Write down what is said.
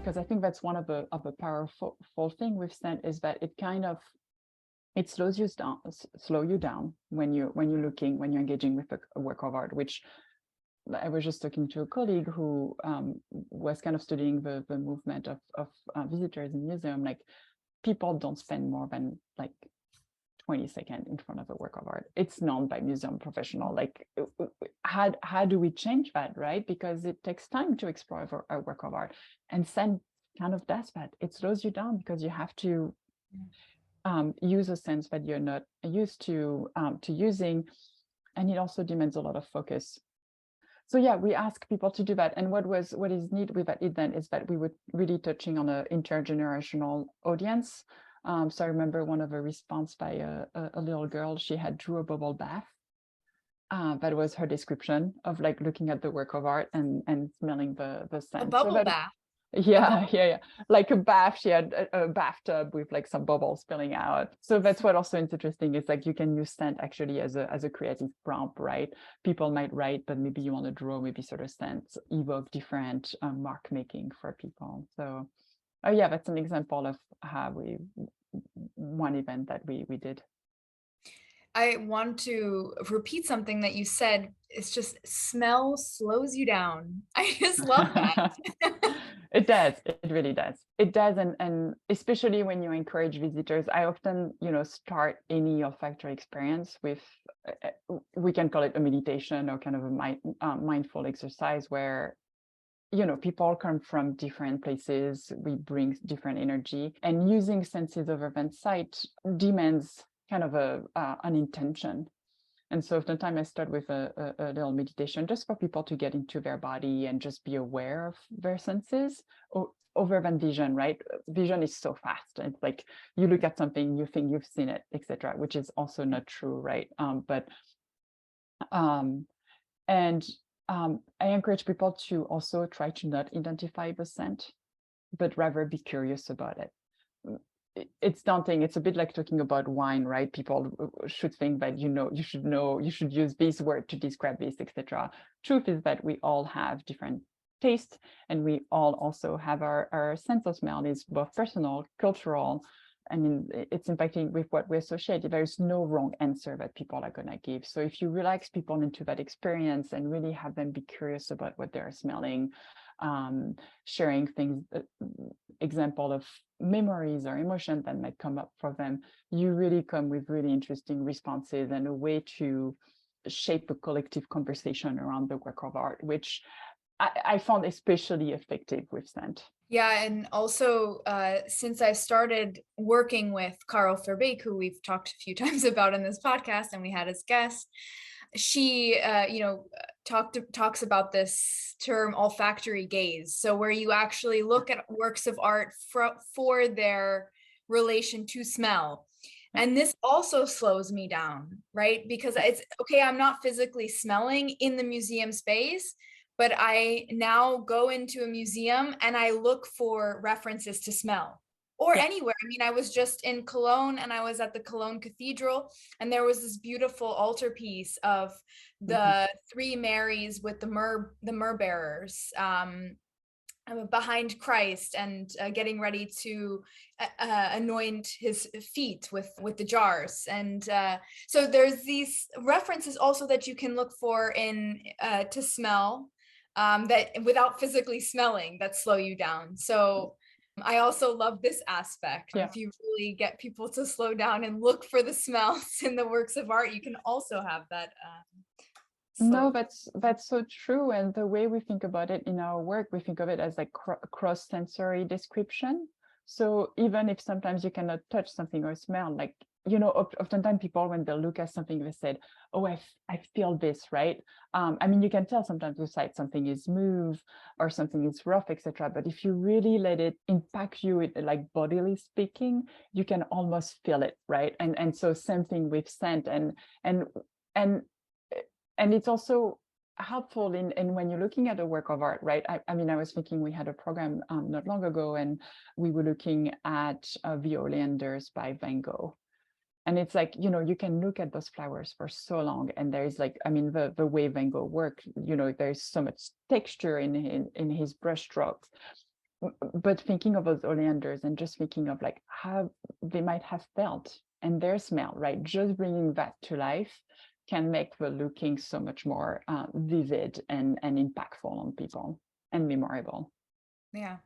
because I think that's one of the powerful thing with scent is that it slows you down when you're engaging with a work of art, which I was just talking to a colleague who was kind of studying the movement of visitors in museum. Like, people don't spend more than like 20 seconds in front of a work of art. It's known by museum professional. Like, how do we change that, right? Because it takes time to explore a work of art, and scent kind of does that. It slows you down because you have to use a sense that you're not used to using, and it also demands a lot of focus. So yeah, we ask people to do that. And what is neat with that then is that we were really touching on an intergenerational audience. So I remember one of a response by a little girl. She had drew a bubble bath. That was her description of like looking at the work of art and smelling the scent. A bubble bath. Yeah. Like a bath. She had a bathtub with like some bubbles spilling out. So that's what also is interesting, is like you can use scent actually as a creative prompt, right? People might write, but maybe you want to draw, maybe sort of scents evoke different mark making for people. So yeah, that's an example of how one event that we did. I want to repeat something that you said. It's just smell slows you down. I just love that. It does. It really does. It does. And especially when you encourage visitors, I often, start any olfactory experience with, we can call it a meditation or kind of a mindful exercise where, people come from different places. We bring different energy, and using senses over than sight demands kind of an intention. And so oftentimes I start with a little meditation just for people to get into their body and just be aware of their senses over than vision, right? Vision is so fast. It's like you look at something, you think you've seen it, etc., which is also not true, right? I encourage people to also try to not identify the scent, but rather be curious about it. It's daunting. It's a bit like talking about wine, right? People should think that you should use this word to describe this, etc. Truth is that we all have different tastes, and we all also have our sense of smell is both personal, cultural. I mean, it's impacting with what we associate. There's no wrong answer that people are going to give. So if you relax people into that experience and really have them be curious about what they're smelling, sharing things, example of memories or emotion that might come up for them, you really come with really interesting responses and a way to shape a collective conversation around the work of art, which I found especially effective with scent. Yeah, and also since I started working with Carl Verbeek, who we've talked a few times about in this podcast, and we had as guest, she, talks about this term olfactory gaze. So where you actually look at works of art for their relation to smell. And this also slows me down, right? Because it's okay, I'm not physically smelling in the museum space, but I now go into a museum and I look for references to smell, or anywhere. I mean, I was just in Cologne and I was at the Cologne Cathedral, and there was this beautiful altarpiece of the three Marys with the myrrh bearers behind Christ, and getting ready to anoint his feet with the jars. And so there's these references also that you can look for in to smell, that without physically smelling, that slow you down. So I also love this aspect. If you really get people to slow down and look for the smells in the works of art, you can also have that. No, that's so true. And the way we think about it in our work, we think of it as like cross-sensory description. So even if sometimes you cannot touch something or smell, like, oftentimes people, when they look at something, they said, oh, I feel this, right? I mean, you can tell sometimes with sight something is smooth or something is rough, etc. But if you really let it impact you, like bodily speaking, you can almost feel it, right? And so same thing with scent, and it's also helpful in when you're looking at a work of art, right? I mean, I was thinking, we had a program not long ago, and we were looking at the Oleanders by Van Gogh. And it's like, you can look at those flowers for so long, and there's like, I mean, the way Van Gogh worked, there's so much texture in his brush strokes. but thinking of those oleanders and just thinking of like how they might have felt and their smell, right? Just bringing that to life can make the looking so much more vivid and impactful on people and memorable. Yeah.